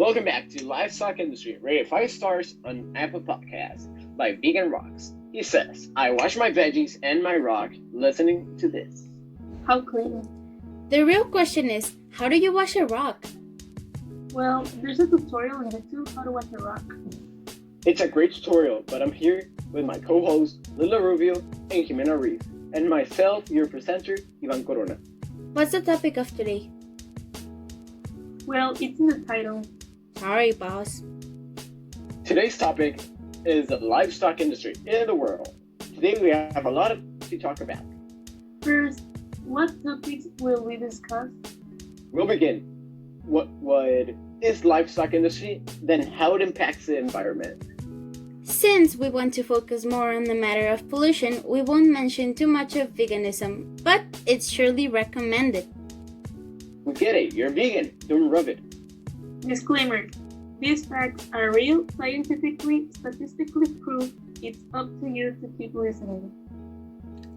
Welcome back to Livestock Industry, rated 5 stars on Apple Podcasts by Vegan Rocks. He says, I wash my veggies and my rock listening to this. How clean? The real question is, how do you wash a rock? Well, there's a tutorial on YouTube how to wash a rock. It's a great tutorial, but I'm here with my co-hosts Lila, Rubio, and Ximena Ruiz, and myself, your presenter, Ivan Corona. What's the topic of today? Well, it's in the title. Sorry, boss. Today's topic is the livestock industry in the world. Today we have a lot to talk about. First, what topics will we discuss? We'll begin. What is livestock industry, then how it impacts the environment. Since we want to focus more on the matter of pollution, we won't mention too much of veganism, but it's surely recommended. We get it, you're vegan, don't rub it. Disclaimer. These facts are real, scientifically, statistically proved. It's up to you to keep listening.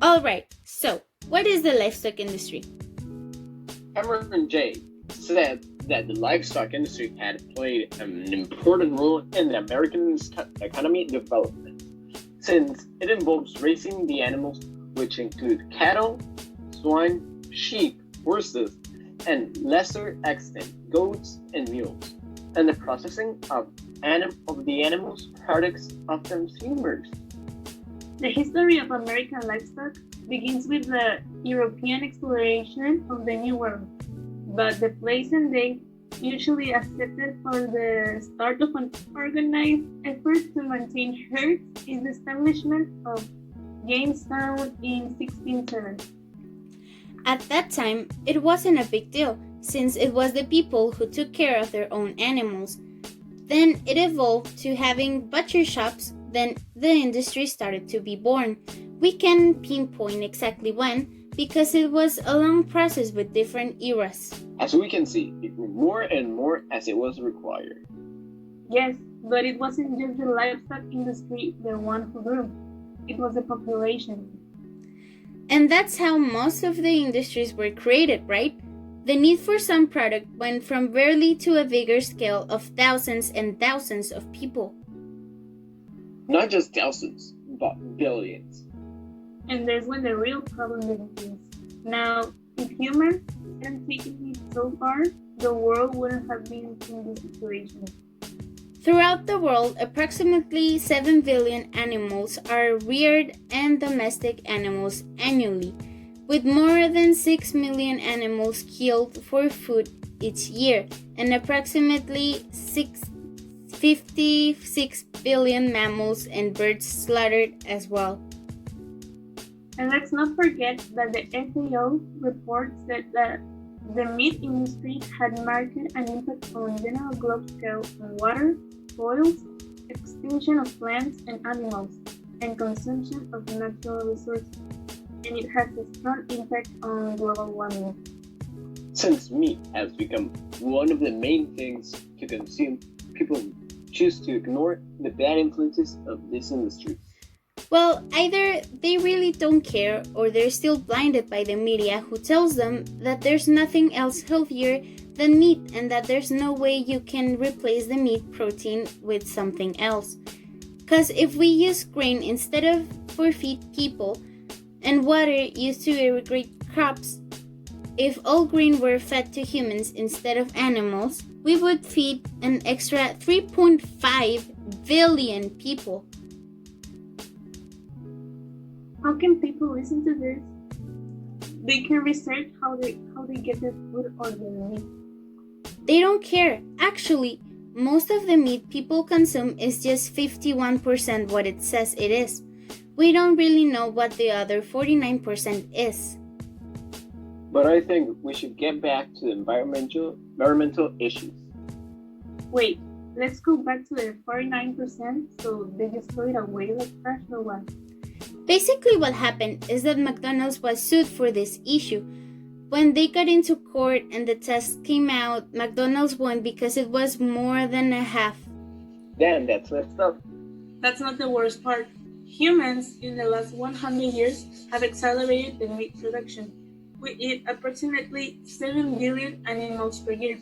Alright, so what is the livestock industry? Cameron J. said that the livestock industry had played an important role in the American economy development, since it involves raising the animals, which include cattle, swine, sheep, horses, and lesser extent goats and mules, and the processing of the animals' products of consumers. The history of American livestock begins with the European exploration of the New World, but the place and date usually accepted for the start of an organized effort to maintain herds is the establishment of Jamestown in 1670. At that time, it wasn't a big deal, since it was the people who took care of their own animals. Then it evolved to having butcher shops, then the industry started to be born. We can pinpoint exactly when, because it was a long process with different eras. As we can see, it grew more and more as it was required. Yes, but it wasn't just the livestock industry the one who grew. It was the population. And that's how most of the industries were created, right? The need for some product went from barely to a bigger scale of thousands and thousands of people. Not just thousands, but billions. And there's when the real problem begins. Now, if humans hadn't taken it so far, the world wouldn't have been in this situation. Throughout the world, approximately 7 billion animals are reared and domestic animals annually, with more than 6 million animals killed for food each year, and approximately 56 billion mammals and birds slaughtered as well. And let's not forget that the FAO reports that the meat industry had marked an impact on general global scale on water, soils, extinction of plants and animals, and consumption of natural resources. And it has a strong impact on global warming. Since meat has become one of the main things to consume, people choose to ignore the bad influences of this industry. Well, either they really don't care or they're still blinded by the media who tells them that there's nothing else healthier than meat and that there's no way you can replace the meat protein with something else. Because if we use grain instead of for feed people and water used to irrigate crops, if all grain were fed to humans instead of animals, we would feed an extra 3.5 billion people. How can people listen to this? They can research how they get their food or their meat. They don't care. Actually, most of the meat people consume is just 51% what it says it is. We don't really know what the other 49% is. But I think we should get back to the environmental issues. Wait, let's go back to the 49%, so they just throw it away like trash or what? Basically what happened is that McDonald's was sued for this issue. When they got into court and the test came out, McDonald's won because it was more than a half. Damn, that's messed up. That's not the worst part. Humans in the last 100 years have accelerated the meat production. We eat approximately 7 billion animals per year.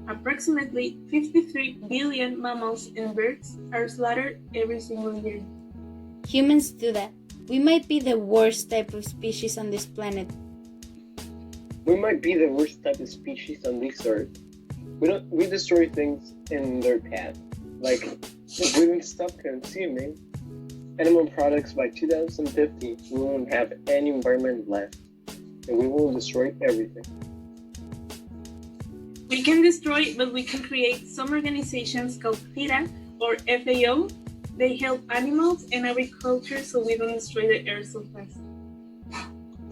Approximately 53 billion mammals and birds are slaughtered every single year. Humans do that. We might be the worst type of species on this planet. We might be the worst type of species on this earth. We destroy things in their path. Like, if we don't stop consuming animal products by 2050, we won't have any environment left, and we will destroy everything. We can destroy, but we can create some organizations called PETA or FAO. They help animals and agriculture so we don't destroy the earth so fast.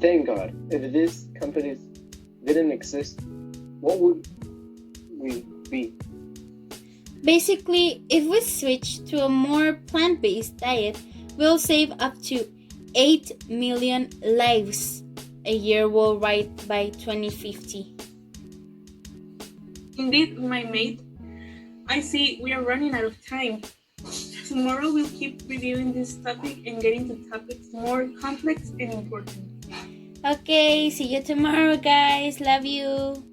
Thank God. If these companies didn't exist, what would we be? Basically, if we switch to a more plant-based diet, we'll save up to 8 million lives a year worldwide by 2050. Indeed, my mate, I see we are running out of time. Tomorrow we'll keep reviewing this topic and getting to topics more complex and important. Okay, see you tomorrow, guys. Love you.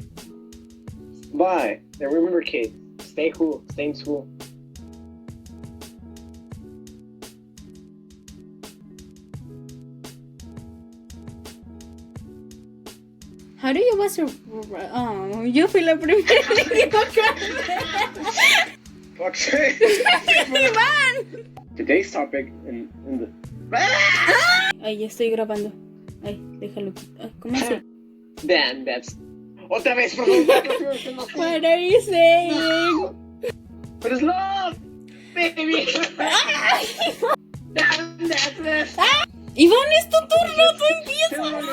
Bye. And remember, kids, stay cool, stay in school. How do you was a... Oh, yo fui la primera. Iván. Today's topic in the... Ay, ya estoy grabando. Ay, déjalo. ¿Cómo se? Damn, that's... Otra vez, por favor. What are you saying? But it's love, baby. Damn, that's it. Iván, es tu turno, tú empiezas.